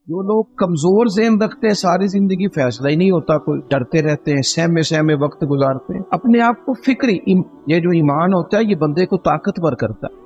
جو لوگ کمزور ذہن رکھتے ہیں ساری زندگی فیصلہ ہی نہیں ہوتا، کوئی ڈرتے رہتے ہیں، سہمے سہمے وقت گزارتے ہیں اپنے آپ کو فکری یہ جو ایمان ہوتا ہے یہ بندے کو طاقتور کرتا ہے،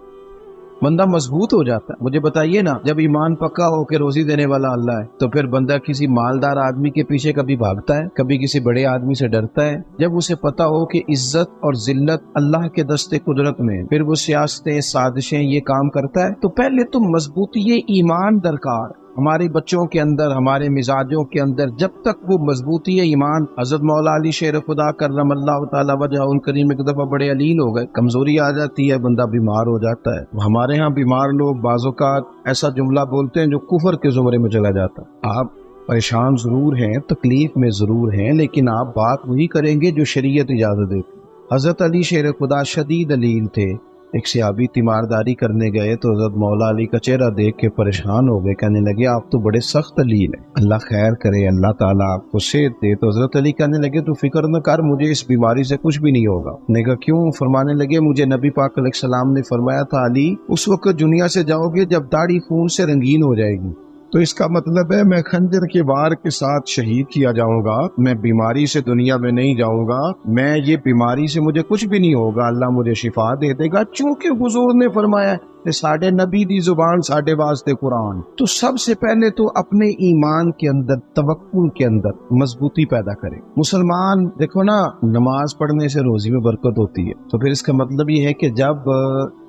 بندہ مضبوط ہو جاتا ہے۔ مجھے بتائیے نا، جب ایمان پکا ہو کہ روزی دینے والا اللہ ہے تو پھر بندہ کسی مالدار آدمی کے پیچھے کبھی بھاگتا ہے، کبھی کسی بڑے آدمی سے ڈرتا ہے؟ جب اسے پتا ہو کہ عزت اور ذلت اللہ کے دستے قدرت میں، پھر وہ سیاستیں سازشیں یہ کام کرتا ہے۔ تو پہلے تو مضبوطی ایمان درکار ہمارے بچوں کے اندر، ہمارے مزاجوں کے اندر، جب تک وہ مضبوطی ایمان۔ حضرت مولا علی شیر خدا کرم اللہ تعالی وجہ الکریم ایک دفعہ بڑے علیل ہو گئے، کمزوری آ جاتی ہے، بندہ بیمار ہو جاتا ہے۔ ہمارے ہاں بیمار لوگ بعض اوقات ایسا جملہ بولتے ہیں جو کفر کے زمرے میں چلا جاتا ہے۔ آپ پریشان ضرور ہیں، تکلیف میں ضرور ہیں، لیکن آپ بات وہی کریں گے جو شریعت اجازت دیتی۔ حضرت علی شیر خدا شدید علیل تھے، ایک صحابی تیمارداری کرنے گئے تو حضرت مولا علی کا چہرہ دیکھ کے پریشان ہو گئے، کہنے لگے آپ تو بڑے سخت علیل ہیں، اللہ خیر کرے، اللہ تعالیٰ آپ کو صحت دے۔ تو حضرت علی کہنے لگے تو فکر نہ کر، مجھے اس بیماری سے کچھ بھی نہیں ہوگا۔ نے کہا کیوں؟ فرمانے لگے مجھے نبی پاک علیہ السلام نے فرمایا تھا علی اس وقت دنیا سے جاؤ گے جب داڑھی خون سے رنگین ہو جائے گی، تو اس کا مطلب ہے میں خنجر کے وار کے ساتھ شہید کیا جاؤں گا، میں بیماری سے دنیا میں نہیں جاؤں گا، میں یہ بیماری سے مجھے کچھ بھی نہیں ہوگا، اللہ مجھے شفا دے دے گا، چونکہ حضور نے فرمایا کہ ساڈے نبی دی زبان ساڈے واسطے قرآن۔ تو سب سے پہلے تو اپنے ایمان کے اندر، توکل کے اندر مضبوطی پیدا کرے۔ مسلمان دیکھو نا، نماز پڑھنے سے روزی میں برکت ہوتی ہے، تو پھر اس کا مطلب یہ ہے کہ جب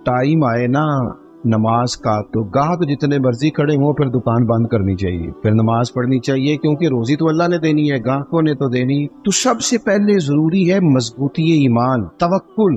ٹائم آئے نا نماز کا تو گاہک جتنے مرضی کھڑے ہوں پھر دکان بند کرنی چاہیے، پھر نماز پڑھنی چاہیے، کیونکہ روزی تو اللہ نے دینی ہے، گاہکوں نے تو دینی۔ تو سب سے پہلے ضروری ہے مضبوطی ایمان، توکل،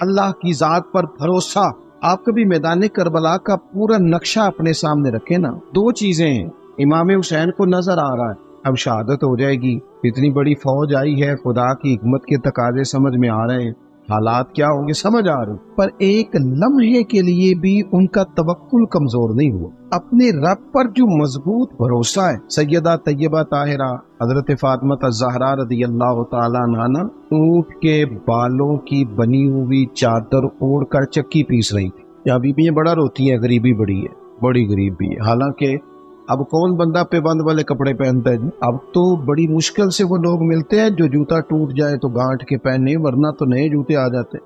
اللہ کی ذات پر بھروسہ۔ آپ کبھی میدان کربلا کا پورا نقشہ اپنے سامنے رکھیں نا، دو چیزیں ہیں، امام حسین کو نظر آ رہا ہے اب شہادت ہو جائے گی، اتنی بڑی فوج آئی ہے، خدا کی حکمت کے تقاضے سمجھ میں آ رہے ہیں، حالات کیا ہوں گے سمجھ آ رہے، پر ایک لمحے کے لیے بھی ان کا توکل کمزور نہیں ہوا۔ اپنے رب پر جو مضبوط بھروسہ ہے، سیدہ طیبہ طاہرہ حضرت فاطمہ الزہرا رضی اللہ تعالیٰ عنہا اونٹ کے بالوں کی بنی ہوئی چادر اوڑھ کر چکی پیس رہی تھی۔ یا بیویاں بڑا روتی ہیں، غریبی بڑی ہے، بڑی غریبی ہے، حالانکہ اب کون بندہ پہ بند والے کپڑے پہنتا ہے جی؟ اب تو بڑی مشکل سے وہ لوگ ملتے ہیں جو جوتا ٹوٹ جائے تو گانٹھ کے پہنے، ورنہ تو نئے جوتے آ جاتے۔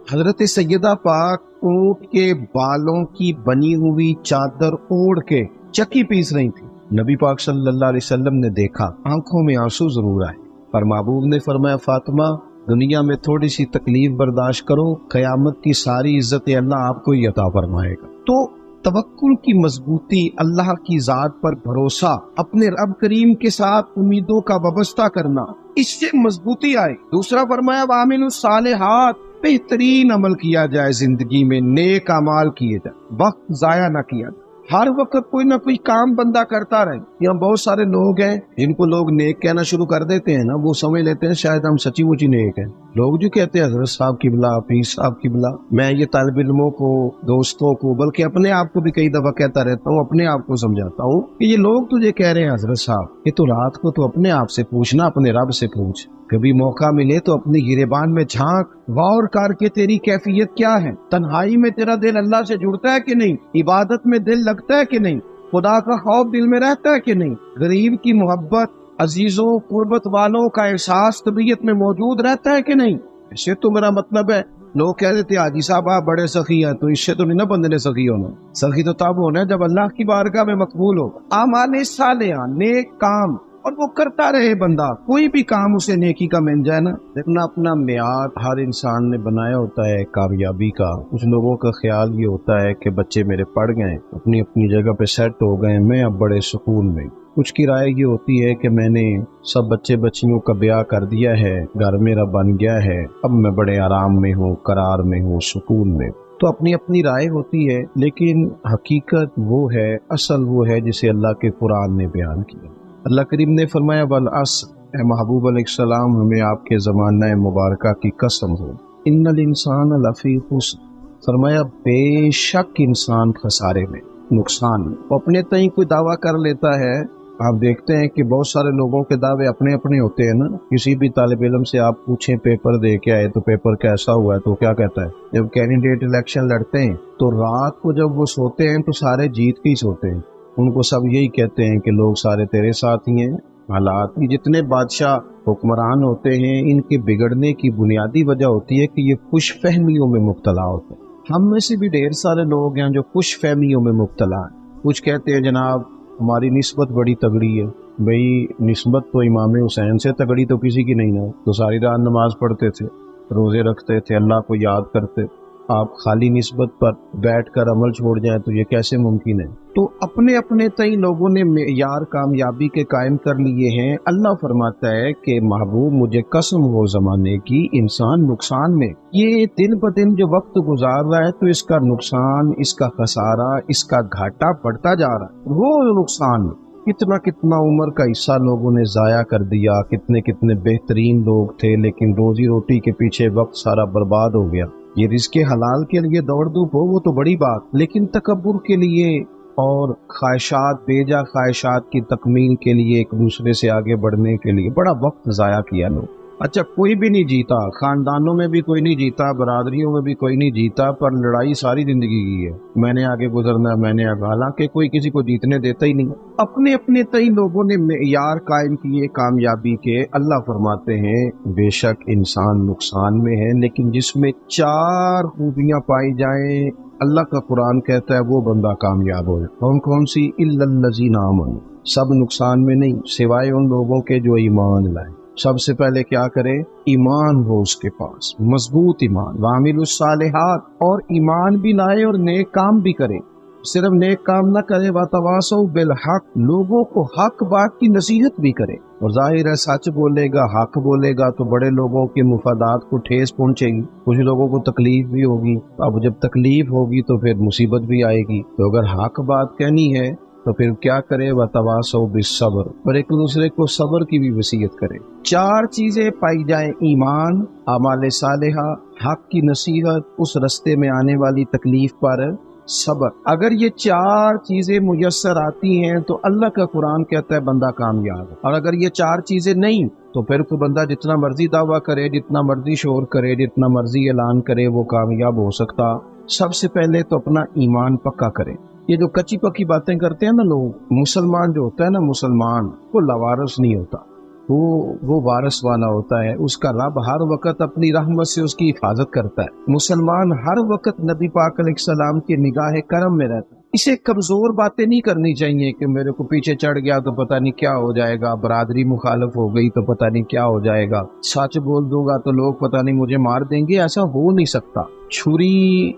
حضرت سیدہ پاک اونٹ کے بالوں کی بنی ہوئی چادر اوڑھ کے چکی پیس رہی تھی۔ نبی پاک صلی اللہ علیہ وسلم نے دیکھا، آنکھوں میں آنسو ضرور آئے، پر محبوب نے فرمایا فاطمہ دنیا میں تھوڑی سی تکلیف برداشت کرو، قیامت کی ساری عزت اللہ آپ کو ہی عطا فرمائے گا۔ تو توکل کی مضبوطی، اللہ کی ذات پر بھروسہ، اپنے رب کریم کے ساتھ امیدوں کا وابستہ کرنا، اس سے مضبوطی آئے۔ دوسرا فرمایا وَعَمِلُوا الصَّالِحَاتِ، بہترین عمل کیا جائے زندگی میں، نیک اعمال کیے جائے، وقت ضائع نہ کیا جائے، ہر وقت کوئی نہ کوئی کام بندہ کرتا رہے۔ یہاں بہت سارے لوگ ہیں جن کو لوگ نیک کہنا شروع کر دیتے ہیں نا، وہ سمجھ لیتے ہیں شاید ہم سچی مچی نیک ہیں۔ لوگ جو کہتے ہیں حضرت صاحب کی بلا، پیر صاحب کی بلا، میں یہ طالب علموں کو، دوستوں کو، بلکہ اپنے آپ کو بھی کئی دفعہ کہتا رہتا ہوں، اپنے آپ کو سمجھاتا ہوں کہ یہ لوگ تجھے کہہ رہے ہیں حضرت صاحب، یہ تو رات کو تو اپنے آپ سے پوچھنا، اپنے رب سے پوچھ، کبھی موقع ملے تو اپنی گریبان میں جھانک، غور کر کے تیری کیفیت کیا ہے، تنہائی میں تیرا دل اللہ سے جڑتا ہے کہ نہیں، عبادت میں دل لگتا ہے کہ نہیں، خدا کا خوف دل میں رہتا ہے کہ نہیں، غریب کی محبت، عزیزوں قربت والوں کا احساس طبیعت میں موجود رہتا ہے کہ نہیں۔ ایسے تو میرا مطلب ہے، لوگ کہہ دیتے حاجی صاحب آپ بڑے سخی ہیں، تو اس سے تو نہیں نا بندے نے سخی ہونا، سخی تو تب ہونا ہے جب اللہ کی بارگاہ میں مقبول ہو۔ اعمال صالحہ، نیک کام، اور وہ کرتا رہے بندہ، کوئی بھی کام اسے نیکی کا مل جائے نا۔ دیکھنا اپنا معیار ہر انسان نے بنایا ہوتا ہے کامیابی کا۔ کچھ لوگوں کا خیال یہ ہوتا ہے کہ بچے میرے پڑھ گئے، اپنی اپنی جگہ پہ سیٹ ہو گئے، میں اب بڑے سکون میں۔ کچھ کی رائے یہ ہوتی ہے کہ میں نے سب بچے بچیوں کا بیاہ کر دیا ہے، گھر میرا بن گیا ہے، اب میں بڑے آرام میں ہوں، قرار میں ہوں، سکون میں۔ تو اپنی اپنی رائے ہوتی ہے، لیکن حقیقت وہ ہے، اصل وہ ہے جسے اللہ کے قرآن نے بیان کیا۔ اللہ کریم نے فرمایا والعصر، اے محبوب علیہ السلام ہمیں آپ کے زمانہ مبارکہ کی قسم ہو، ان الانسان لفی خسر، فرمایا بے شک انسان خسارے میں، نقصان میں۔ وہ اپنے تئیں کوئی دعویٰ کر لیتا ہے، آپ دیکھتے ہیں کہ بہت سارے لوگوں کے دعوے اپنے اپنے ہوتے ہیں نا۔ کسی بھی طالب علم سے آپ پوچھیں پیپر دے کے آئے تو پیپر کیسا ہوا ہے تو کیا کہتا ہے؟ جب کینڈیڈیٹ الیکشن لڑتے ہیں تو رات کو جب وہ سوتے ہیں تو سارے جیت کے ہی سوتے ہیں، उनको सब यही कहते हैं कि लोग सारे तेरे साथ ही हैं। हालात जितने बादशाह हुक्मरान होते हैं, इनके बिगड़ने की बुनियादी वजह होती है कि ये खुश फहमियों में मुब्तला होते हैं। हम में से भी ढेर सारे लोग हैं जो खुश फहमियों में मुब्तला हैं। कुछ कहते हैं जनाब हमारी निस्बत बड़ी तगड़ी है। भाई निस्बत तो इमाम हुसैन से तगड़ी तो किसी की नहीं है। तो सारी रात नमाज पढ़ते थे, रोजे रखते थे, अल्लाह को याद करते। आप खाली निस्बत पर बैठकर अमल छोड़ जाएं तो ये कैसे मुमकिन है। तो अपने अपने तई लोगों ने मेयार कामयाबी के कायम कर लिए हैं। अल्लाह फरमाता है कि महबूब मुझे कसम हो ज़माने की, इंसान नुकसान में, ये दिन ब दिन जो वक्त गुजार रहा है तो इसका नुकसान, इसका खसारा, इसका घाटा बढ़ता जा रहा है। रोज नुकसान। कितना कितना उम्र का हिस्सा लोगों ने जाया कर दिया। कितने कितने बेहतरीन लोग थे, लेकिन रोजी रोटी के पीछे वक्त सारा बर्बाद हो गया। ये रिज़्क़े हलाल के लिए दौड़ धूप हो वो तो बड़ी बात, लेकिन तकब्बुर के लिए और ख्वाहिशात, बेजा ख्वाहिशात की तकमील के लिए, एक दूसरे से आगे बढ़ने के लिए बड़ा वक्त ज़ाया किया लोग। अच्छा, कोई भी नहीं जीता, खानदानों में भी कोई नहीं जीता, बरादरियों में भी कोई नहीं जीता, पर लड़ाई सारी जिंदगी की है। मैंने आगे गुजरना, मैंने आगे, हालांकि कोई किसी को जीतने देता ही नहीं। अपने अपने कई लोगों ने मेयार कायम किए कामयाबी के। अल्लाह फरमाते हैं बेशक इंसान नुकसान में है, लेकिन जिसमें 4 खूबियां पाई जाएं, अल्लाह का कुरान कहता है वो बंदा कामयाब हो। कौन कौन सी? इल्लल्लज़ीना आमनू, सब नुकसान में नहीं सिवाय उन लोगों के जो ईमान लाए। सबसे पहले क्या करे? ईमान हो उसके पास, मजबूत ईमान। वामिलुस सालिहात, और ईमान भी लाए और नेक काम भी करे। सिर्फ नेक काम न करे, वतवासौ बिल हक, लोगों को हक बात की नसीहत भी करे। और जाहिर है सच बोलेगा, हक बोलेगा तो बड़े लोगों के मुफादात को ठेस पहुंचेगी, कुछ लोगों को तकलीफ भी होगी। अब जब तकलीफ होगी तो फिर मुसीबत भी आएगी। तो अगर हक बात कहनी है तो फिर क्या करे? वतवासौ बिस्सब्र, और एक दूसरे को सब्र की भी वसीयत करे। 4 चीजें पाई जाए, ईमान, अमाल सालिहा, हक की नसीहत, उस रस्ते में आने वाली तकलीफ पर सब्र। अगर ये 4 चीजें मुयस्सर आती हैं तो अल्लाह का कुरान कहता है बंदा कामयाब है। और अगर ये 4 चीजें नहीं तो फिर तो बंदा जितना मर्जी दावा करे, जितना मर्जी शोर करे, जितना मर्जी ऐलान करे, वो कामयाब हो सकता। सबसे पहले तो अपना ईमान पक्का करे। ये जो कच्ची पक्की बातें करते हैं ना लोग, मुसलमान जो होता है ना, मुसलमान वो लवारस नहीं होता, वो वारस वाला होता है। उसका रब हर वक्त अपनी रहमत से उसकी हिफाजत करता है। मुसलमान हर वक्त नबी पाक अलैहिस्सलाम की निगाह करम में रहता है। इसे कमजोर बातें नहीं करनी चाहिए कि मेरे को पीछे चढ़ गया तो पता नहीं क्या हो जाएगा, बरादरी मुखालफ हो गई तो पता नहीं क्या हो जाएगा, सच बोल दूंगा तो लोग पता नहीं मुझे मार देंगे। ऐसा हो नहीं सकता। छुरी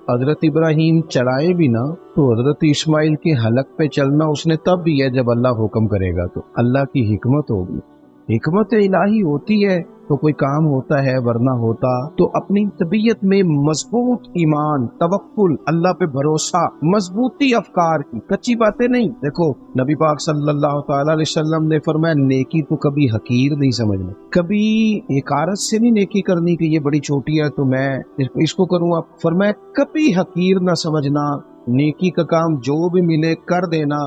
हजरत इब्राहिम चलाए भी ना तो हजरत इस्माइल के हलक पे चलना उसने तब भी है जब अल्लाह हुक्म करेगा। तो अल्लाह की हिकमत होगी, हिकमत इलाही होती है तो कोई काम होता है, वरना होता। तो अपनी तबीयत में मजबूत ईमान, तवक्कुल, अल्लाह पे भरोसा, मजबूती अफकार की, कच्ची बातें नहीं। देखो नबी पाक सल्लल्लाहु अलैहि वसल्लम ने फरमाया नेकी को कभी हकीर नहीं समझना, कभी हकारत से नहीं नेकी करनी कि ये बड़ी छोटी है तो मैं इसको करूँगा। फरमाया कभी हकीर ना समझना, नेकी का काम जो भी मिले कर देना।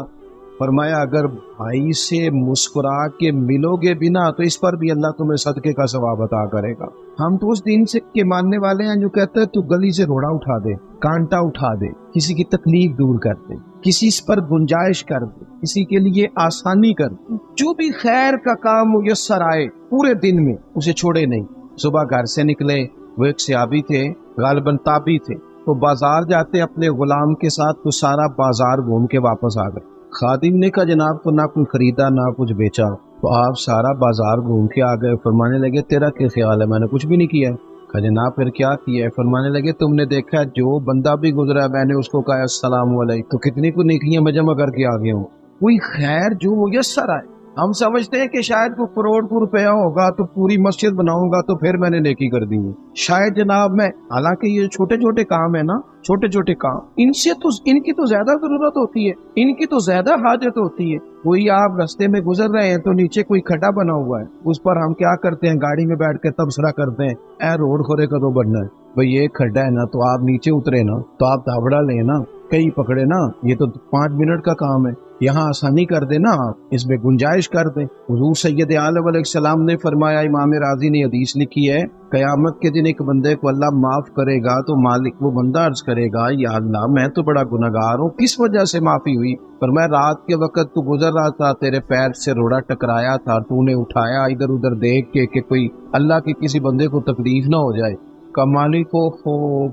फरमाया अगर भाई से मुस्कुरा के मिलोगे बिना तो इस पर भी अल्लाह तुम्हें सदके का सवाब अता करेगा। हम तो उस दिन से के मानने वाले हैं जो कहते हैं तू गली से रोड़ा उठा दे, कांटा उठा दे, किसी की तकलीफ दूर कर दे, किसी पर गुंजाइश कर दे, किसी के लिए आसानी कर दे। जो भी खैर का काम मुयस्सर आए पूरे दिन में उसे छोड़े नहीं। सुबह घर से निकले, वो एक सहाबी थे, गालिबन ताबी थे, तो बाजार जाते अपने गुलाम के साथ तो सारा बाजार घूम के वापस आ गए। खादिम ने कहा जनाब को ना कुछ खरीदा ना कुछ बेचा, तो आप सारा बाजार घूम के आ गए। फरमाने लगे तेरा क्या ख्याल है? मैंने कुछ भी नहीं किया। कहा जनाब फिर क्या किया है? फरमाने लगे तुमने देखा जो बंदा भी गुजरा मैंने उसको कहा अस्सलाम वालेकुम, तो कितनी को नेकियां मैं जमा करके आ गया हूँ। कोई खैर जो मुयस्सर आए। हम समझते हैं कि शायद को करोड़ को रुपया होगा तो पूरी मस्जिद बनाऊंगा तो फिर मैंने नेकी कर दी है। शायद जनाब मैं, हालांकि ये छोटे छोटे काम है ना, छोटे छोटे काम, इनसे तो इनकी तो ज्यादा जरूरत होती है, इनकी तो ज्यादा हाजत होती है। कोई आप रास्ते में गुजर रहे हैं तो नीचे कोई खड्डा बना हुआ है, उस पर हम क्या करते हैं, गाड़ी में बैठ के तबसरा करते हैं, ए रोड खोरे कदों बनना है भाई, ये खड्डा है ना तो आप नीचे उतरे ना तो आप दावड़ा लेना, कई पकड़े ना, ये तो 5 मिनट का काम है, यहाँ आसानी कर दे ना आप, इसमें गुंजाइश कर दे। हुजूर सैयद आलम अलैहिस्सलाम ने फरमाया, इमाम राजी ने हदीस लिखी है, कयामत के दिन एक बंदे को अल्लाह माफ करेगा तो मालिक वो बंदा अर्ज करेगा, या अल्लाह मैं तो बड़ा गुनहगार हूँ, किस वजह से माफी हुई? पर मैं रात के वक्त तू गुजर रहा था, तेरे पैर से रोड़ा टकराया था, तूने उठाया इधर उधर देख के कि कोई अल्लाह के किसी बंदे को तकलीफ ना हो जाए। का मालिक हो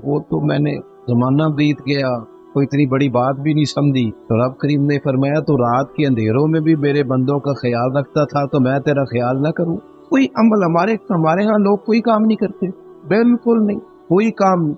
वो तो मैंने जमाना बीत गया, कोई इतनी बड़ी बात भी नहीं समझी। तो रब करीम ने फरमाया, तो रात के अंधेरों में भी मेरे बंदों का ख्याल रखता था, तो मैं तेरा ख्याल ना करूं? कोई अमल हमारे यहाँ लोग कोई काम नहीं करते, बिल्कुल नहीं, कोई काम नहीं,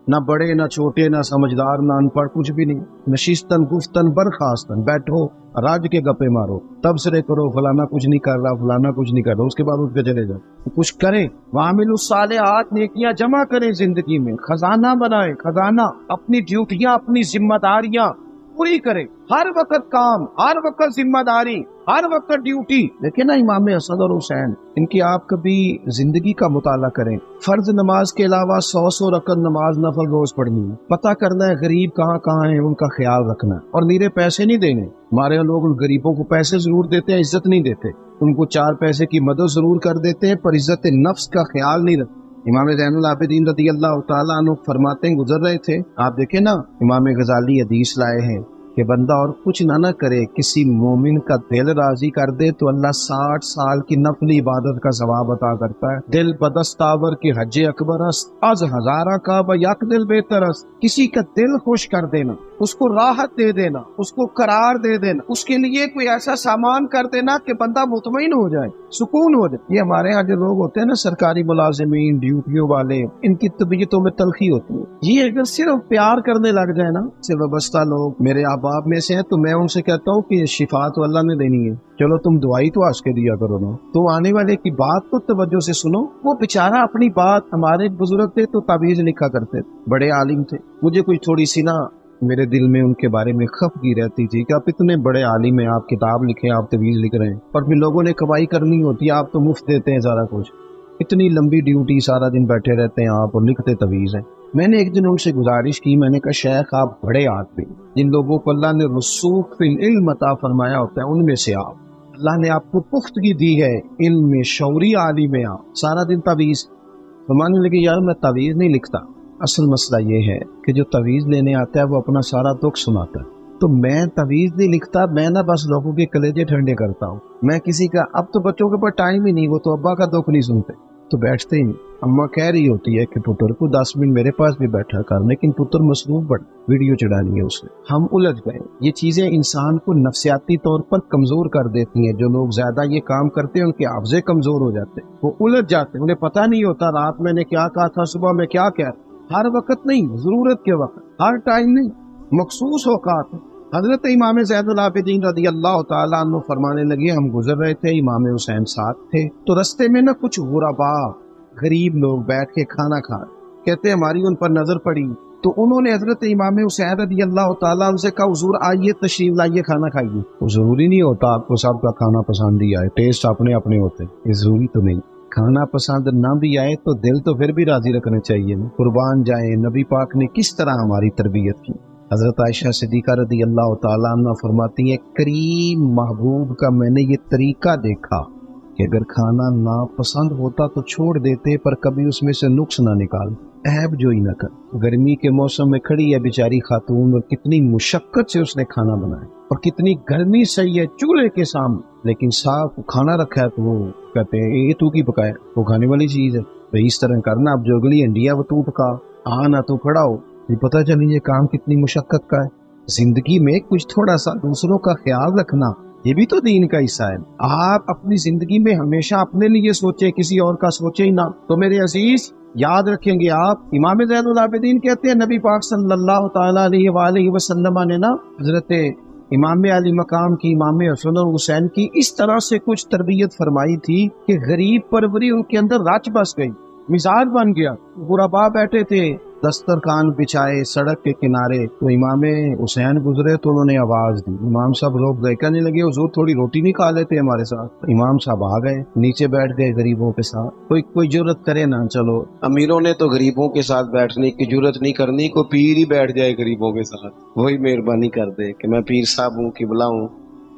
ना बड़े ना छोटे ना समझदार ना अनपढ़, कुछ भी नहीं। नशिस्तन गुफ्तन बरखास्तन, बैठो राज के गप्पे मारो, तबसरे करो, फलाना कुछ नहीं कर रहा, फलाना कुछ नहीं कर रहा, उसके बाद उठ के चले जाओ। तो कुछ करें, वामिलुस सालिहात, नेकियां जमा करें जिंदगी में, खजाना बनाए, खजाना, अपनी ड्यूटियां अपनी जिम्मेदारियां पूरी करें, हर वक्त काम, हर वक्त जिम्मेदारी, हर वक्त ड्यूटी। देखिए ना इमाम हसन और हुसैन, इनकी आप कभी जिंदगी का मुताला करें, फर्ज नमाज के अलावा 100 रकत नमाज नफल रोज पढ़नी है, पता करना है गरीब कहाँ कहाँ है, उनका ख्याल रखना है, और नीरे पैसे नहीं देने। हमारे लोग गरीबों को पैसे जरूर देते हैं, इज्जत नहीं देते, उनको 4 पैसे की मदद जरूर कर देते हैं, पर इज्जत नफ्स का ख्याल नहीं रखते। इमाम ज़ैनुल आबिदीन रज़ी अल्लाह तआला अन्हु फरमाते हैं, गुजर रहे थे, आप देखें ना, इमाम गजाली हदीस लाए हैं कि बंदा और कुछ ना करे, किसी मोमिन का दिल राजी कर दे तो अल्लाह 60 साल की नफली इबादत का सवाब अता करता है। दिल बदस्तावर की हज अकबर अज हजारा का बयक दिल बेहतरस, किसी का दिल खुश कर देना, उसको राहत दे देना, उसको करार दे देना, उसके लिए कोई ऐसा सामान कर देना कि बंदा मुतमईन हो जाए, सुकून हो जाए। ये हमारे यहाँ जो लोग होते हैं ना, सरकारी मुलाजिमीन, ड्यूटियों वाले, इनकी तबीयतों में तलखी होती है। ये अगर सिर्फ प्यार करने लग जाए ना, से वाबस्ता लोग मेरे बाप में से है, तो मैं उनसे कहता हूँ कि शिफा तो अल्लाह ने देनी है, चलो तुम दुआई तो आज के दिया करो ना, तो आने वाले की बात को तवज्जो से सुनो। वो बेचारा अपनी बात, हमारे बुजुर्ग थे तो ताबीज लिखा करते थे, बड़े आलिम थे, मुझे कुछ थोड़ी सी ना मेरे दिल में उनके बारे में खफगी रहती थी कि आप इतने बड़े आलिम हैं, आप किताब लिखे, आप तवीज़ लिख रहे हैं, पर फिर लोगों ने कमाई करनी होती है, आप तो मुफ्त देते हैं सारा कुछ, इतनी लंबी ड्यूटी, सारा दिन बैठे रहते हैं आप और लिखते तवीज़ हैं। मैंने एक दिन उनसे गुजारिश की, मैंने कहा शेख आप बड़े आदमी, जिन लोगों को अल्लाह ने रसूख फिल इल्म अता फरमाया होता है उनमें से आप, अल्लाह ने आपको पुख्तगी दी है इल्म में, शौरी आलिम में, आप सारा दिन तवीज़। तो मानने लगे यार मैं तवीज़ नहीं लिखता, असल मसला ये है कि जो तवीज़ लेने आता है वो अपना सारा दुख सुनाता है, तो मैं तवीज़ नहीं लिखता, मैं ना बस लोगों के कलेजे ठंडे करता हूँ। मैं किसी का, अब तो बच्चों के पास टाइम ही नहीं, वो तो अब्बा का दुख नहीं सुनते, तो बैठते ही नहीं। अम्मा कह रही होती है कि पुत्र को 10 मिनट मेरे पास भी बैठा कर, लेकिन पुत्र मसरूफ बढ़, वीडियो चढ़ानी है उसे। हम उलझ गए। ये चीजें इंसान को नफ्सियाती तौर पर कमजोर कर देती हैं। जो लोग ज्यादा ये काम करते हैं उनके हाफजे कमजोर हो जाते हैं, वो उलझ जाते हैं, उन्हें पता नहीं होता रात मैंने क्या कहा था, सुबह में क्या कहा। हर वक्त नहीं, जरूरत के वक्त, हर टाइम नहीं, मखसूस औकात। हजरत इमाम ज़ैनुल आबिदीन रज़ी अल्लाह तआला अन्हु फरमाने लगे, हम गुजर रहे थे, इमाम हुसैन साथ थे, तो रस्ते में ना कुछ गुरबा गरीब लोग बैठ के खाना खा, कहते हमारी उन पर नजर पड़ी, तो उन्होंने हजरत इमाम हुसैन रज़ी अल्लाह तआला उनसे कहा, हुजूर आइए तशरीफ लाइए, खाना खाइए। वो जरूरी नहीं होता आपको सबका खाना पसंद ही आए, टेस्ट अपने अपने होते, ये जरूरी तो नहीं। खाना पसंद ना भी आए तो दिल तो फिर भी राजी रखने चाहिए। कुर्बान जाए, नबी पाक ने किस तरह हमारी तरबियत की। हजरत आयशा सिद्दीका रज़ी अल्लाह तआला अन्हा फरमाती है, करीम महबूब का मैंने ये तरीका देखा कि अगर खाना ना पसंद होता तो छोड़ देते, पर कभी उसमें से नुक्स ना निकाल, ऐब जो ही न कर। गर्मी के मौसम में खड़ी है बेचारी खातून, और कितनी मुशक्कत से उसने खाना बनाया, और कितनी गर्मी सही है चूल्हे के सामने, लेकिन साफ खाना रखा है, तो वो कहते हैं ये तू की पकाया, वो खाने वाली चीज है, तो इस तरह करना, अब जो अगली हंडी है वो तू पका, ना तू खड़ा हो, ये पता चली ये काम कितनी मुशक्कत का है। जिंदगी में कुछ थोड़ा सा दूसरों का ख्याल रखना, ये भी तो दीन का हिस्सा है। आप अपनी जिंदगी में हमेशा अपने लिए सोचे, किसी और का सोचे ही ना। तो मेरे अजीज याद रखेंगे आप, इमाम ज़ैनुल आबिदीन कहते हैं, नबी पाक सल्लल्लाहु तआला अलैहि वसल्लम ने ना हजरत इमाम अली मकाम की, इमाम हसन और हुसैन की इस तरह से कुछ तरबियत फरमाई थी कि गरीब परवरी उनके अंदर रच बस गई, मिजाज बन गया। गुरबा बैठे थे, दस्तरखान बिछाए सड़क के किनारे, तो इमाम हुसैन गुजरे तो उन्होंने आवाज दी। इमाम साहब लोग गए, कहने लगे हुजूर थोड़ी रोटी नहीं खा लेते हमारे साथ। इमाम साहब आ गए, नीचे बैठ गए गरीबों के साथ। कोई जुर्रत करे ना, चलो अमीरों ने तो गरीबों के साथ बैठने की जुर्रत नहीं करनी, को पीर ही बैठ जाए गरीबों के साथ, वही मेहरबानी कर दे कि मैं पीर साहब हूँ, किबला हूँ,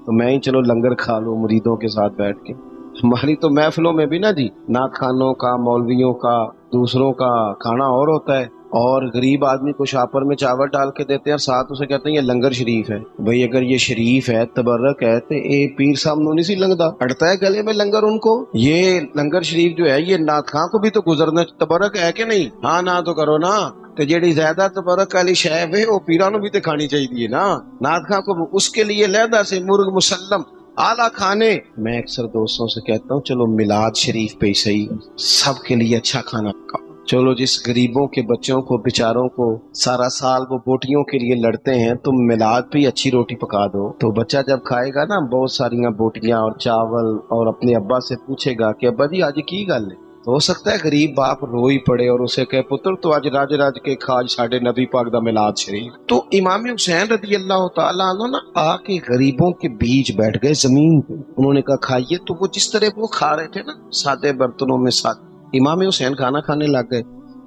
तो मैं ही चलो लंगर खा लूँ मुरीदों के साथ बैठ के। हमारी तो महफिलों में भी ना जी, नात खानों का, मौलवियों का, दूसरों का खाना और होता है, और गरीब आदमी को शापर में चावल डाल के देते हैं और साथ उसे कहते हैं ये लंगर शरीफ है। भाई अगर ये शरीफ है, तबर्रक है, तो ये पीर साहब नो नहीं सी लंगदा, अड़ता है गले में लंगर उनको। ये लंगर शरीफ जो है ये नात खां को भी तो गुजरना तबर्रक है कि नहीं? हाँ ना तो करो ना, तो जेड़ी ज्यादा तबर्रक वाली शय है वो पीरा नु भी तो खानी चाहिए ना। नात खां को उसके लिए लहदा से मुर्ग मुसल्लम आला खाने। मैं अक्सर दोस्तों से कहता हूँ चलो मिलाद शरीफ पे ही सही, सबके लिए अच्छा खाना पकाओ। चलो जिस गरीबों के बच्चों को, बेचारों को सारा साल वो बोटियों के लिए लड़ते हैं, तुम मिलाद पे अच्छी रोटी पका दो, तो बच्चा जब खाएगा ना बहुत सारियां बोटियां और चावल, और अपने अब्बा से पूछेगा कि अब्बा जी आज की गल है, तो हो सकता है गरीब बाप रो ही पड़े और उसे कहे पुत्र तो आज राज राज के खाज साडे नबी पाक दा मिलाद शरीफ। तो इमाम हुसैन रज़ी अल्लाह तआला अन्हु ना आके गरीबों के बीच बैठ गए जमीन पे। उन्होंने कहा खाइए, तो वो जिस तरह वो खा रहे थे ना सादे बर्तनों में, साथ इमाम हुसैन खाना खाने लग गए।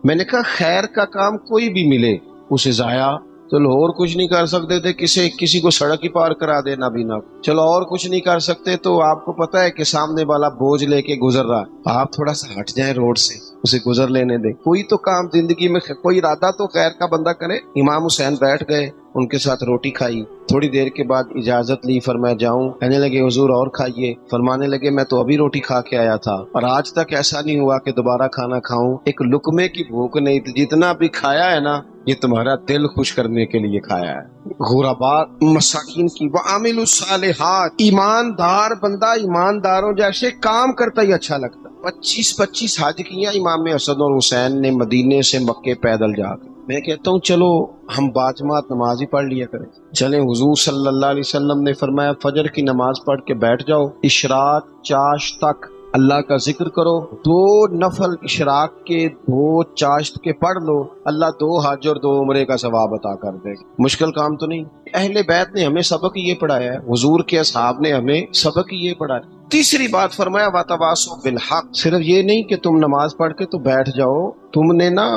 मैंने कहा खैर का काम कोई भी मिले उसे जाया, चलो और कुछ नहीं कर सकते थे, किसी को सड़क ही पार करा देना भी ना, चलो और कुछ नहीं कर सकते, तो आपको पता है कि सामने वाला बोझ लेके गुजर रहा है, आप थोड़ा सा हट जाए रोड से, उसे गुजर लेने दे। कोई तो काम जिंदगी में, कोई इरादा तो खैर का बंदा करे। इमाम हुसैन बैठ गए, उनके साथ रोटी खाई, थोड़ी देर के बाद इजाजत ली, फरमाया जाऊं? कहने लगे हुजूर और खाइए। फरमाने लगे मैं तो अभी रोटी खा के आया था और आज तक ऐसा नहीं हुआ कि दोबारा खाना खाऊं, एक लुकमे की भूख नहीं थी, जितना भी खाया है ना ये तुम्हारा दिल खुश करने के लिए खाया है। गुरबात मसाकिन की व आमिलुस सालिहात, ईमानदार बंदा ईमानदारों जैसे काम करता ही अच्छा लगता। 25 हज किया इमाम हसन और हुसैन ने मदीने से मक्के पैदल जाकर। मैं कहता हूँ चलो हम बाजमात नमाज ही पढ़ लिया करें। चले, हुजूर सल्लल्लाहु अलैहि वसल्लम ने फरमाया फजर की नमाज पढ़ के बैठ जाओ, इशराक चाश तक अल्लाह का जिक्र करो, 2 नफल इशराक के 2 चाश्त के पढ़ लो, अल्लाह 2 हज और 2 उम्रे का सवाब अता कर देगा। मुश्किल काम तो नहीं। अहले बैत ने हमें सबक ये पढ़ाया है, हुजूर के असहाब ने हमें सबक ये पढ़ाया। तीसरी बात फरमाया वातवासो बिल हक, सिर्फ ये नहीं कि तुम नमाज पढ़ के तो बैठ जाओ, तुमने ना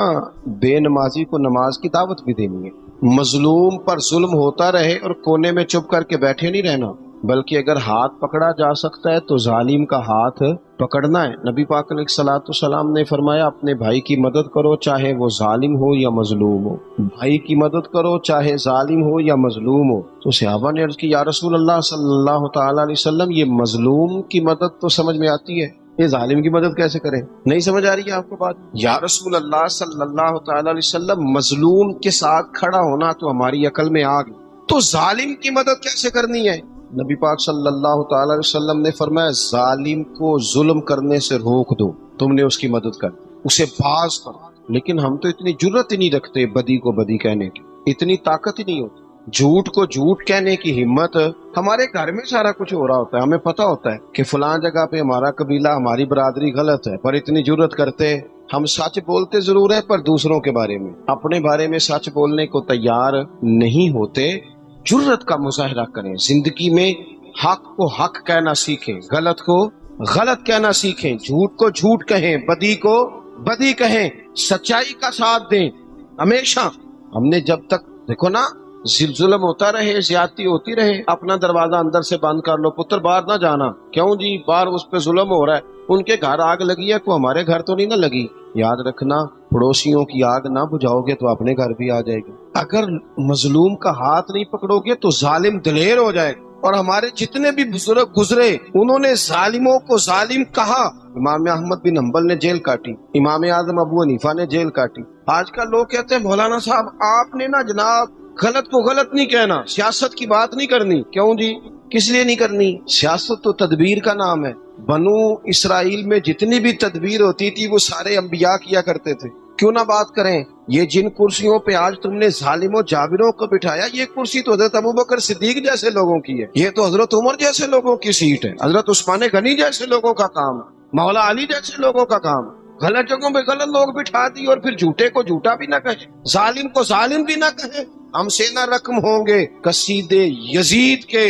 बेनमाजी को नमाज की दावत भी देनी है। मजलूम पर जुल्म होता रहे और कोने में चुप करके बैठे नहीं रहना, बल्कि अगर हाथ पकड़ा जा सकता है तो जालिम का हाथ पकड़ना है। नबी पाक अलैहिस्सलाम ने फरमाया अपने भाई की मदद करो चाहे वो जालिम हो या मजलूम हो, भाई की मदद करो चाहे जालिम हो या मजलूम हो। तो सहाबा ने अर्ज की या रसूल अल्लाह सल्लल्लाहु तआला अलैहि वसल्लम ये मजलूम की मदद तो समझ में आती है, ये जालिम की मदद कैसे करें? नहीं समझ आ रही है आपको बात? या रसूल अल्लाह सल्लल्लाहु तआला अलैहि वसल्लम मजलूम के साथ खड़ा होना तो हमारी अकल में आ गई, तो जालिम की मदद कैसे करनी है? नबी पाक सल्लल्लाहु तआला अलैहि वसल्लम ने फरमाया जालिम को जुल्म करने से रोक दो, तुमने उसकी मदद कर, उसे बाज करो। लेकिन हम तो इतनी जुर्रत ही नहीं रखते बदी को बदी कहने की, इतनी ताकत ही नहीं होती, झूठ को झूठ कहने की हिम्मत। हमारे घर में सारा कुछ हो रहा होता है, हमें पता होता है कि फलां जगह पे हमारा कबीला, हमारी बरादरी गलत है, पर इतनी जुर्रत करते हम सच बोलते जरूर है पर दूसरों के बारे में, अपने बारे में सच बोलने को तैयार नहीं होते। जुर्रत का मुजाहरा करें, जिंदगी में हक को हक कहना सीखें, गलत को गलत कहना सीखें, झूठ को झूठ कहें, बदी को बदी कहें, सच्चाई का साथ दें हमेशा। हमने जब तक देखो ना जुल्म होता रहे, ज्यादती होती रहे, अपना दरवाजा अंदर से बंद कर लो, पुत्र बाहर ना जाना। क्यों जी? बाहर उस पे जुल्म हो रहा है, उनके घर आग लगी है, को हमारे घर तो नहीं ना लगी। याद रखना पड़ोसियों की आग ना बुझाओगे तो अपने घर भी आ जाएगी। अगर मजलूम का हाथ नहीं पकड़ोगे तो जालिम दिलेर हो जाएगा। और हमारे जितने भी बुजुर्ग गुजरे उन्होंने जालिमों को जालिम कहा। इमाम अहमद बिन हंबल ने जेल काटी, इमाम आजम अबू हनीफा ने जेल काटी। आजकल लोग कहते हैं मौलाना साहब आपने ना जनाब गलत को गलत नहीं कहना, सियासत की बात नहीं करनी। क्यों जी? किस लिए नहीं करनी? सियासत तो तदबीर का नाम है। बनु इसराइल में जितनी भी तदबीर होती थी वो सारे अंबिया किया करते थे। क्यों ना बात करें? ये जिन कुर्सियों पे आज तुमने जालिमों जाबिरों को बिठाया, ये कुर्सी तो हजरत अबू बकर सिद्दीक जैसे लोगों की है, ये तो हजरत उमर जैसे लोगों की सीट है, हजरत उस्मान गनी जैसे लोगों का काम, मौला अली जैसे लोगों का काम। غلط جگہوں پہ غلط لوگ بٹھا دی اور پھر جھوٹے کو جھوٹا بھی نہ کہے، ظالم کو ظالم بھی نہ کہے۔ ہم سے نہ رقم ہوں گے قصید یزید کے،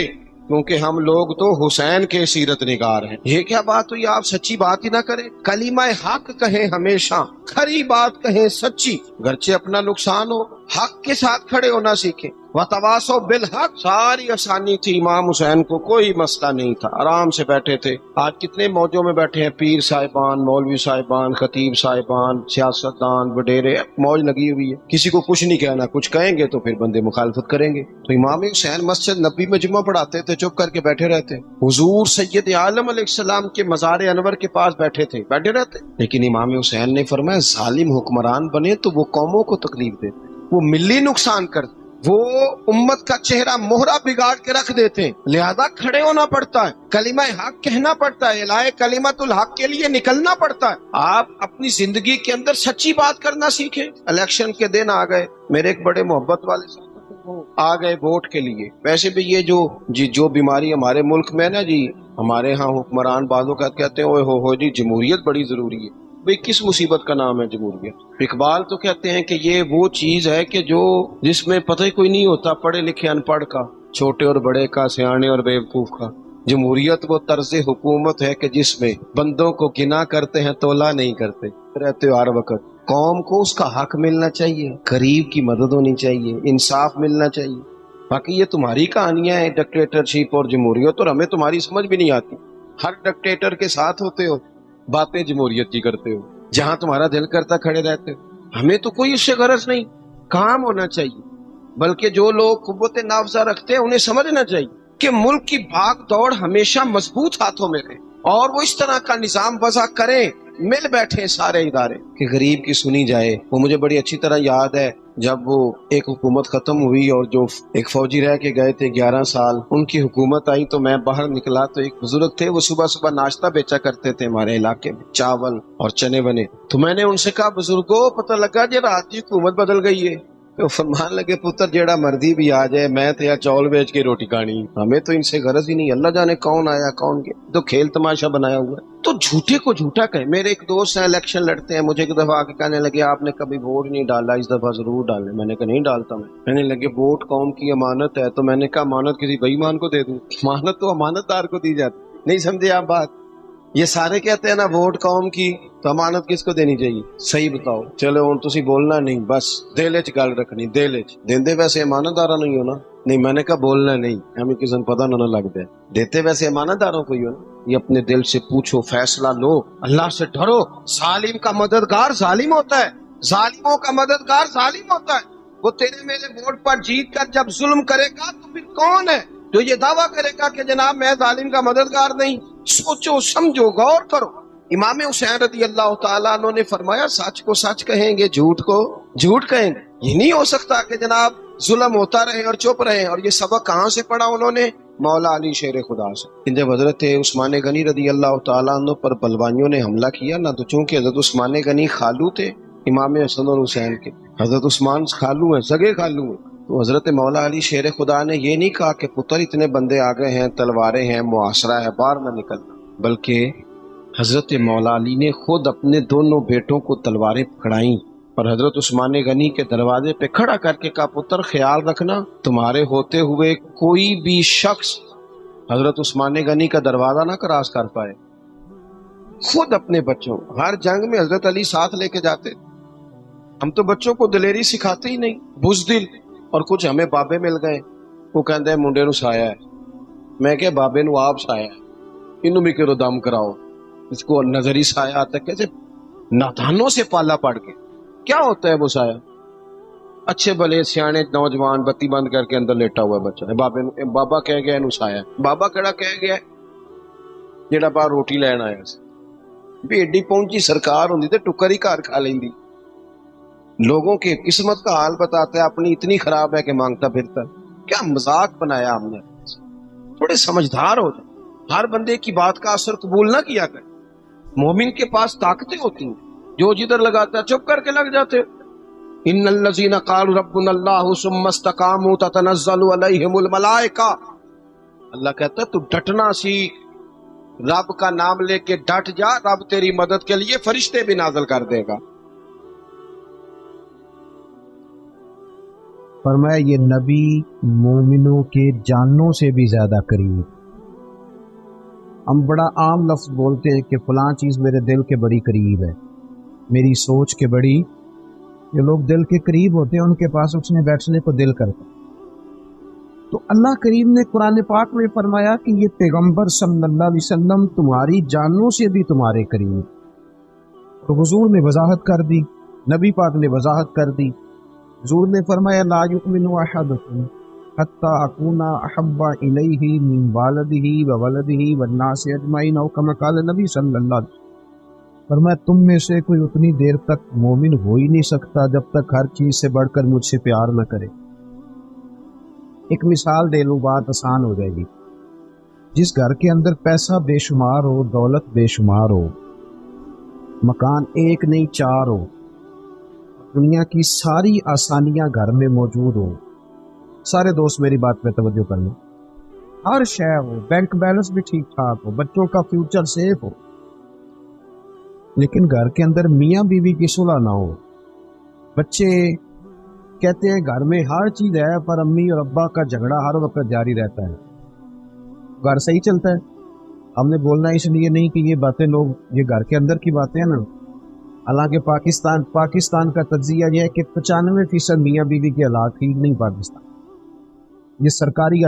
کیونکہ ہم لوگ تو حسین کے سیرت نگار ہیں۔ یہ کیا بات ہوئی، آپ سچی بات ہی نہ کریں، کلمہ حق کہیں، ہمیشہ کھری بات کہیں، سچی، گرچہ اپنا نقصان ہو، حق کے ساتھ کھڑے ہونا سیکھیں۔ وتواصوا بالحق، ساری آسانی تھی، امام حسین کو کوئی مسئلہ نہیں تھا، آرام سے بیٹھے تھے۔ آج کتنے موجوں میں بیٹھے ہیں، پیر صاحبان، مولوی صاحبان، خطیب صاحبان، سیاستدان، وڈیرے، موج لگی ہوئی ہے، کسی کو کچھ نہیں کہنا، کچھ کہیں گے تو پھر بندے مخالفت کریں گے۔ تو امام حسین مسجد نبی میں جمعہ پڑھاتے تھے، چپ کر کے بیٹھے رہتے، حضور سید عالم علیہ السلام کے مزار انور کے پاس بیٹھے تھے، بیٹھے رہتے، لیکن امام حسین نے فرمایا ظالم حکمران بنے تو وہ قوموں کو تکلیف دیتے، وہ ملی نقصان کرتے، وہ امت کا چہرہ مہرہ بگاڑ کے رکھ دیتے ہیں، لہذا کھڑے ہونا پڑتا ہے، کلمہ حق کہنا پڑتا ہے، الہ کلمت الحق کے لیے نکلنا پڑتا ہے۔ آپ اپنی زندگی کے اندر سچی بات کرنا سیکھیں۔ الیکشن کے دن آ گئے، میرے ایک بڑے محبت والے صاحب آ گئے ووٹ کے لیے۔ ویسے بھی یہ جو بیماری ہمارے ملک میں نا جی، ہمارے ہاں حکمران بعضوں کا کہتے ہیں اوے ہو جی جمہوریت بڑی ضروری ہے۔ بھئی کس مصیبت کا نام ہے جمہوریت؟ اقبال تو کہتے ہیں کہ یہ وہ چیز ہے کہ جس میں پتہ ہی کوئی نہیں ہوتا، پڑھے لکھے ان پڑھ کا، چھوٹے اور بڑے کا، سیانے اور بیوقوف کا۔ جمہوریت وہ طرز حکومت ہے کہ جس میں بندوں کو گنا کرتے ہیں، تولا نہیں کرتے رہتے ہو ہر وقت۔ قوم کو اس کا حق ملنا چاہیے، غریب کی مدد ہونی چاہیے، انصاف ملنا چاہیے۔ باقی یہ تمہاری کہانیاں ہیں ڈکٹیٹرشپ اور جمہوریت، اور ہمیں تمہاری سمجھ بھی نہیں آتی۔ ہر ڈکٹیٹر کے ساتھ ہوتے ہو، باتیں جمہوریت کی کرتے ہو، جہاں تمہارا دل کرتا کھڑے رہتے ہو۔ ہمیں تو کوئی اس سے غرض نہیں، کام ہونا چاہیے، بلکہ جو لوگ قوت نافذہ رکھتے ہیں انہیں سمجھنا چاہیے کہ ملک کی بھاگ دوڑ ہمیشہ مضبوط ہاتھوں میں رہے، اور وہ اس طرح کا نظام وضع کریں، مل بیٹھے سارے ادارے کہ غریب کی سنی جائے۔ وہ مجھے بڑی اچھی طرح یاد ہے جب وہ ایک حکومت ختم ہوئی اور جو ایک فوجی رہ کے گئے تھے 11 سال، ان کی حکومت آئی تو میں باہر نکلا تو ایک بزرگ تھے، وہ صبح صبح ناشتہ بیچا کرتے تھے ہمارے علاقے میں، چاول اور چنے بنے۔ تو میں نے ان سے کہا بزرگوں پتہ لگا جی رات کی حکومت بدل گئی ہے۔ تو فرمان لگے پتر جیڑا مردی بھی آ جائے، میں تو یا چاول بیچ کے روٹی کھانی، ہمیں تو ان سے غرض ہی نہیں، اللہ جانے کون آیا کون گیا، تو کھیل تماشا بنایا ہوا ہے۔ تو جھوٹے کو جھوٹا کہیں۔ میرے ایک دوست ہیں الیکشن لڑتے ہیں، مجھے ایک دفعہ آ کے کہنے لگے آپ نے کبھی ووٹ نہیں ڈالا، اس دفعہ ضرور ڈالیں۔ میں نے کہا نہیں ڈالتا میں۔ کہنے لگے ووٹ قوم کی امانت ہے، تو میں نے کہا امانت کسی بے ایمان کو دے دوں؟ امانت تو امانت دار کو دی جاتی، نہیں سمجھے آپ بات؟ یہ سارے کہتے ہیں نا ووٹ قوم کی، تو امانت کس کو دینی چاہیے؟ صحیح بتاؤ۔ چلو ہوں تسی بولنا نہیں، بس دل وچ گل رکھنی، دل وچ دیندے ویسے امانت دارا نہیں ہو نا؟ نہیں میں نے کہا بولنا نہیں، ہمیں کسی نے پتہ نہ لگ جائے، دیتے ویسے امانت داروں کو ہی ہو نا۔ یہ اپنے دل سے پوچھو، فیصلہ لو، اللہ سے ڈرو۔ ظالم کا مددگار ظالم ہوتا ہے، ظالموں کا مددگار ظالم ہوتا ہے۔ وہ تیرے میرے ووٹ پر جیت کر جب ظلم کرے گا تو پھر کون ہے جو یہ دعویٰ کرے گا کہ جناب میں ظالم کا مددگار نہیں؟ سوچو سمجھو غور کرو۔ امام حسین رضی اللہ تعالیٰ عنہ نے فرمایا سچ کو سچ کہیں گے، جھوٹ کو جھوٹ کہیں گے۔ یہ نہیں ہو سکتا کہ جناب ظلم ہوتا رہے اور چپ رہے۔ اور یہ سبق کہاں سے پڑھا انہوں نے؟ مولا علی شیر خدا سے۔ جب حضرت عثمان غنی رضی اللہ تعالیٰ عنہ پر بلوائیوں نے حملہ کیا نا، تو چونکہ حضرت عثمان غنی خالو تھے امام حسن اور حسین کے، حضرت عثمان خالو ہیں، سگے خالو ہیں، تو حضرت مولا علی شیر خدا نے یہ نہیں کہا کہ پتر اتنے بندے آ گئے ہیں، تلواریں ہیں، محاصرہ ہے، باہر نہ نکلنا، بلکہ حضرت مولا علی نے خود اپنے دونوں بیٹوں کو تلواریں پکڑائیں اور حضرت عثمان غنی کے دروازے پہ کھڑا کر کے کہا پتر خیال رکھنا تمہارے ہوتے ہوئے کوئی بھی شخص حضرت عثمان غنی کا دروازہ نہ کراس کر پائے۔ خود اپنے بچوں، ہر جنگ میں حضرت علی ساتھ لے کے جاتے۔ ہم تو بچوں کو دلیری سکھاتے ہی نہیں، بزدل۔ اور کچھ ہمیں بابے مل گئے، وہ کہتے ہیں منڈے نو سایا ہے، میں کہ بابے نو آپ سایا ہے، انہوں بھی کرو دم کراؤ، اس کو نظری سایہ آتا ہے، کیسے نادانوں سے پالا پڑ کے۔ کیا ہوتا ہے وہ سایہ؟ اچھے بھلے سیانے نوجوان بتی بند کر کے اندر لیٹا ہوا ہے بچہ، بابا کہہ گیا انہوں سایہ، بابا کہڑا کہہ گیا جیڑا باہر روٹی لین آیا سی، بھی ایڈی پہنچی سرکار ہوندی تے ٹکر ہی گھر کھا لیندی۔ لوگوں کی قسمت کا حال بتاتا ہے، اپنی اتنی خراب ہے کہ مانگتا پھرتا ہے۔ کیا مذاق بنایا ہم نے؟ تھوڑے سمجھدار ہو جائیں، ہر بندے کی بات کا اثر قبول نہ کیا کریں۔ مومن کے پاس طاقتیں ہوتی ہیں، جو جدھر لگاتا ہے چپ کر کے لگ جاتے۔ ان الذین قالوا ربنا اللہ ثم استقاموا تتنزل علیہم الملائکہ، اللہ کہتا ہے تو ڈٹنا سیکھ، رب کا نام لے کے ڈٹ جا، رب تیری مدد کے لیے فرشتے بھی نازل کر دے گا۔ فرمایا یہ نبی مومنوں کے جانوں سے بھی زیادہ قریب۔ ہم بڑا عام لفظ بولتے ہیں کہ فلاں چیز میرے دل کے بڑی قریب ہے، میری سوچ کے بڑی۔ جو لوگ دل کے قریب ہوتے ہیں ان کے پاس اٹھنے بیٹھنے کو دل کرتا ہے۔ تو اللہ کریم نے قرآن پاک میں فرمایا کہ یہ پیغمبر صلی اللہ علیہ وسلم تمہاری جانوں سے بھی تمہارے قریب۔ تو حضور نے وضاحت کر دی، نبی پاک نے وضاحت کر دی۔ حضور نے فرمایا لا یؤمن احدکم حتی اکون احب الیہ من والدہ وولدہ والناس اجمعین، او کما قال نبی صلی اللہ علیہ وسلم۔ فرمایا تم میں سے کوئی اتنی دیر تک مومن ہو ہی نہیں سکتا جب تک ہر چیز سے بڑھ کر مجھ سے پیار نہ کرے۔ ایک مثال دے لوں، بات آسان ہو جائے گی۔ جس گھر کے اندر پیسہ بے شمار ہو، دولت بے شمار ہو، مکان ایک نہیں چار ہو، دنیا کی ساری آسانیاں گھر میں موجود ہو، سارے دوست میری بات پہ توجہ کر لیں، ہر شے ہو، بینک بیلنس بھی ٹھیک ٹھاک ہو، بچوں کا فیوچر سیف ہو، لیکن گھر کے اندر میاں بیوی کی صلح نہ ہو، بچے کہتے ہیں گھر میں ہر چیز ہے پر امی اور ابا کا جھگڑا ہر وقت جاری رہتا ہے، گھر صحیح چلتا ہے؟ ہم نے بولنا اس لیے نہیں کہ یہ باتیں لوگ، یہ گھر کے اندر کی باتیں ہیں نا۔ حالانکہ پاکستان کا تجزیہ یہ ہے کہ 95% میاں بیوی کے حالات ٹھیک نہیں پاکستان، یہ سرکاری